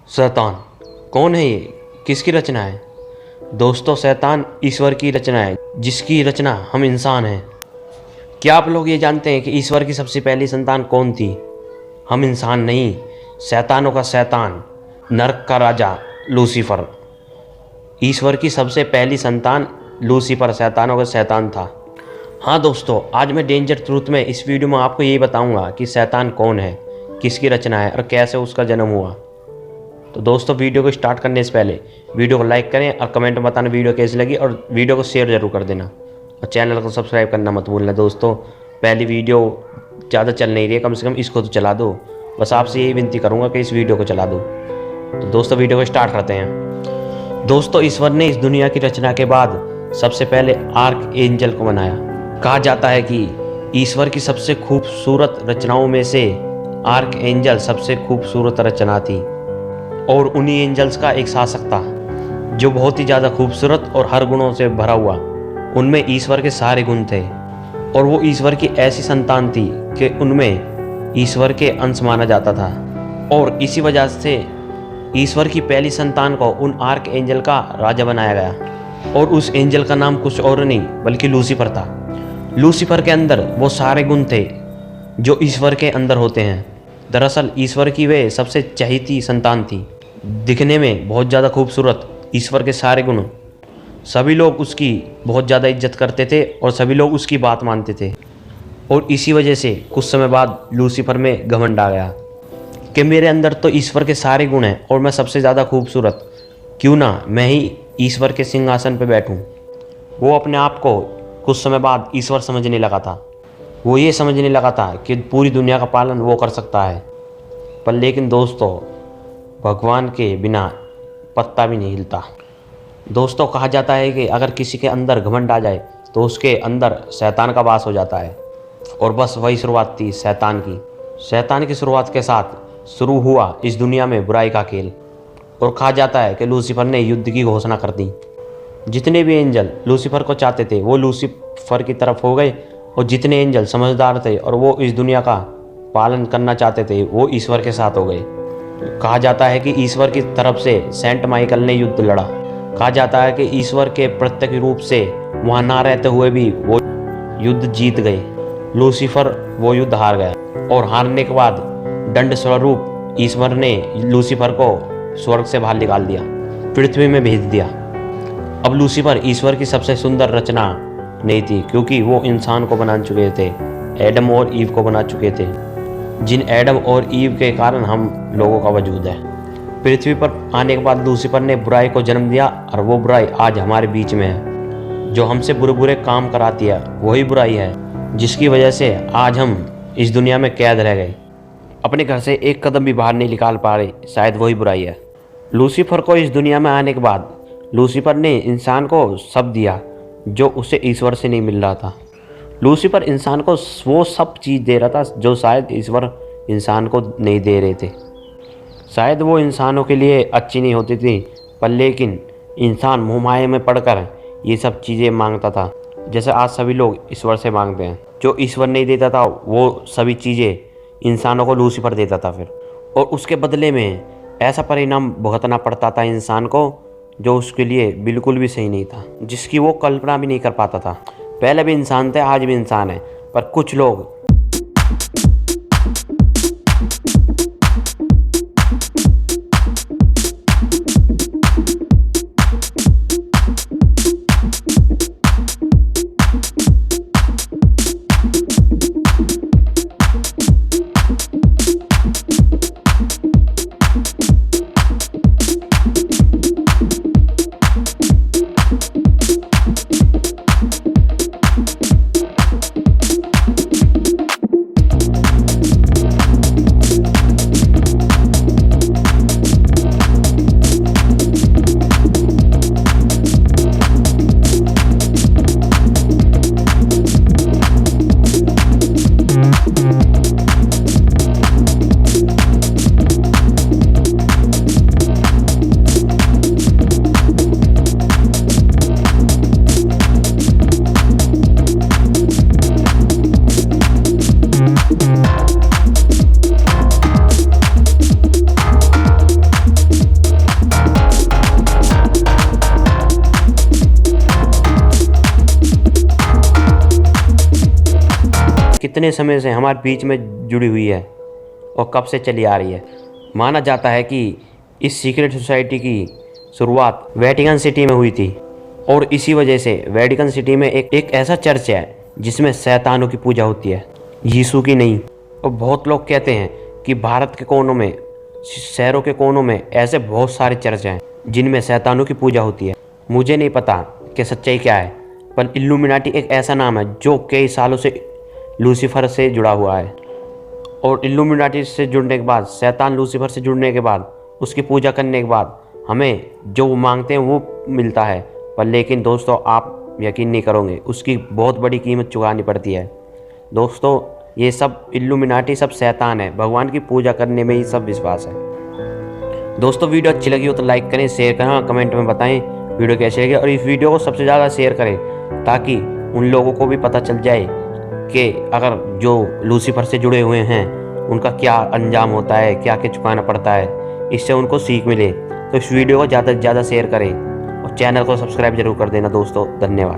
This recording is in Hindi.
शैतान कौन है ये? किसकी रचना है? दोस्तों, शैतान ईश्वर की रचना है, जिसकी रचना हम इंसान हैं। क्या आप लोग ये जानते हैं कि ईश्वर की सबसे पहली संतान कौन थी? हम इंसान नहीं, शैतानों का शैतान, नरक का राजा लूसीफर। ईश्वर की सबसे पहली संतान लूसीफर शैतानों का शैतान था। हाँ दोस्तों, आज मैं डेंजर ट्रूथ में इस वीडियो में आपको यही बताऊंगा कि शैतान कौन है, किसकी रचना है और कैसे उसका जन्म हुआ। तो दोस्तों, वीडियो को स्टार्ट करने से पहले वीडियो को लाइक करें और कमेंट में बताना वीडियो कैसी लगी, और वीडियो को शेयर जरूर कर देना और चैनल को सब्सक्राइब करना मत भूलना। दोस्तों, पहली वीडियो ज़्यादा चल नहीं रही है, कम से कम इसको तो चला दो। बस आपसे यही विनती करूँगा कि इस वीडियो को चला दो। तो दोस्तों, वीडियो को स्टार्ट करते हैं। दोस्तों, ईश्वर ने इस दुनिया की रचना के बाद सबसे पहले आर्क एंजल को बनाया। कहा जाता है कि ईश्वर की सबसे खूबसूरत रचनाओं में से आर्क एंजल सबसे खूबसूरत रचना थी, और उन्हीं एंजल्स का एक शासक था जो बहुत ही ज़्यादा खूबसूरत और हर गुणों से भरा हुआ। उनमें ईश्वर के सारे गुण थे, और वो ईश्वर की ऐसी संतान थी कि उनमें ईश्वर के अंश माना जाता था। और इसी वजह से ईश्वर की पहली संतान को उन आर्क एंजल का राजा बनाया गया, और उस एंजल का नाम कुछ और नहीं बल्कि लूसीफर था। लूसीफर के अंदर वो सारे गुण थे जो ईश्वर के अंदर होते हैं। दरअसल ईश्वर की वे सबसे चहेती संतान थी, दिखने में बहुत ज़्यादा खूबसूरत, ईश्वर के सारे गुण। सभी लोग उसकी बहुत ज़्यादा इज्जत करते थे और सभी लोग उसकी बात मानते थे। और इसी वजह से कुछ समय बाद लूसीफर में घमंड आ गया कि मेरे अंदर तो ईश्वर के सारे गुण हैं और मैं सबसे ज़्यादा खूबसूरत, क्यों ना मैं ही ईश्वर के सिंहासन पर बैठूं। वो अपने आप को कुछ समय बाद ईश्वर समझने लगा था। वो ये समझने लगा था कि पूरी दुनिया का पालन वो कर सकता है। पर लेकिन दोस्तों, भगवान के बिना पत्ता भी नहीं हिलता। दोस्तों, कहा जाता है कि अगर किसी के अंदर घमंड आ जाए तो उसके अंदर शैतान का वास हो जाता है। और बस वही शुरुआत थी शैतान की। शैतान की शुरुआत के साथ शुरू हुआ इस दुनिया में बुराई का खेल। और कहा जाता है कि लूसीफर ने युद्ध की घोषणा कर दी। जितने भी एंजल लूसीफर को चाहते थे वो लूसीफर की तरफ हो गए, और जितने एंजल समझदार थे और वो इस दुनिया का पालन करना चाहते थे वो ईश्वर के साथ हो गए। कहा जाता है कि ईश्वर की तरफ से सेंट माइकल ने युद्ध लड़ा। कहा जाता है कि ईश्वर के प्रत्यक्ष रूप से वहाँ ना रहते हुए भी वो युद्ध जीत गए। लूसीफर वो युद्ध हार गया, और हारने के बाद दंड स्वरूप ईश्वर ने लूसीफर को स्वर्ग से बाहर निकाल दिया, पृथ्वी में भेज दिया। अब लूसीफर ईश्वर की सबसे सुंदर रचना नहीं थी, क्योंकि वो इंसान को बना चुके थे, एडम और ईव को बना चुके थे, जिन एडम और ईव के कारण हम लोगों का वजूद है। पृथ्वी पर आने के बाद लूसीफर ने बुराई को जन्म दिया, और वो बुराई आज हमारे बीच में है। जो हमसे बुरे बुरे काम कराती है वही बुराई है, जिसकी वजह से आज हम इस दुनिया में कैद रह गए, अपने घर से एक कदम भी बाहर नहीं निकाल पा रहे। शायद वही बुराई है। लूसीफर को इस दुनिया में आने के बाद लूसीफर ने इंसान को सब दिया जो उसे ईश्वर से नहीं मिल रहा था। लूसीफर इंसान को वो सब चीज़ दे रहा था जो शायद ईश्वर इंसान को नहीं दे रहे थे। शायद वो इंसानों के लिए अच्छी नहीं होती थी, पर लेकिन इंसान मोहमाया में पड़कर ये सब चीज़ें मांगता था, जैसे आज सभी लोग ईश्वर से मांगते हैं। जो ईश्वर नहीं देता था वो सभी चीज़ें इंसानों को लूसीफर देता था फिर, और उसके बदले में ऐसा परिणाम भुगतना पड़ता था इंसान को जो उसके लिए बिल्कुल भी सही नहीं था, जिसकी वो कल्पना भी नहीं कर पाता था। पहले भी इंसान थे, आज भी इंसान है, पर कुछ लोग कितने समय से हमारे बीच में जुड़ी हुई है और कब से चली आ रही है। माना जाता है कि इस सीक्रेट सोसाइटी की शुरुआत वेटिकन सिटी में हुई थी और इसी वजह से वेटिकन सिटी में एक ऐसा चर्च है जिसमें शैतानों की पूजा होती है, यीशु की नहीं। और बहुत लोग कहते हैं कि भारत के कोनों में, शहरों के कोनों में ऐसे बहुत सारे चर्च हैं जिनमें शैतानों की पूजा होती है। मुझे नहीं पता कि सच्चाई क्या है, पर इल्यूमिनाटी एक ऐसा नाम है जो कई सालों से लूसीफर से जुड़ा हुआ है। और इल्यूमिनाटी से जुड़ने के बाद, शैतान लूसीफर से जुड़ने के बाद, उसकी पूजा करने के बाद हमें जो मांगते हैं वो मिलता है। पर लेकिन दोस्तों, आप यकीन नहीं करोगे, उसकी बहुत बड़ी कीमत चुकानी पड़ती है। दोस्तों, ये सब इल्यूमिनाटी सब शैतान है, भगवान की पूजा करने में ही सब विश्वास है। दोस्तों, वीडियो अच्छी लगी हो तो लाइक करें, शेयर करें, कमेंट में बताएं वीडियो कैसी लगी। और इस वीडियो को सबसे ज़्यादा शेयर करें ताकि उन लोगों को भी पता चल जाए कि अगर जो लूसीफर से जुड़े हुए हैं उनका क्या अंजाम होता है, क्या क्या चुकाना पड़ता है, इससे उनको सीख मिले। तो इस वीडियो को ज़्यादा से ज़्यादा शेयर करें और चैनल को सब्सक्राइब जरूर कर देना दोस्तों। धन्यवाद।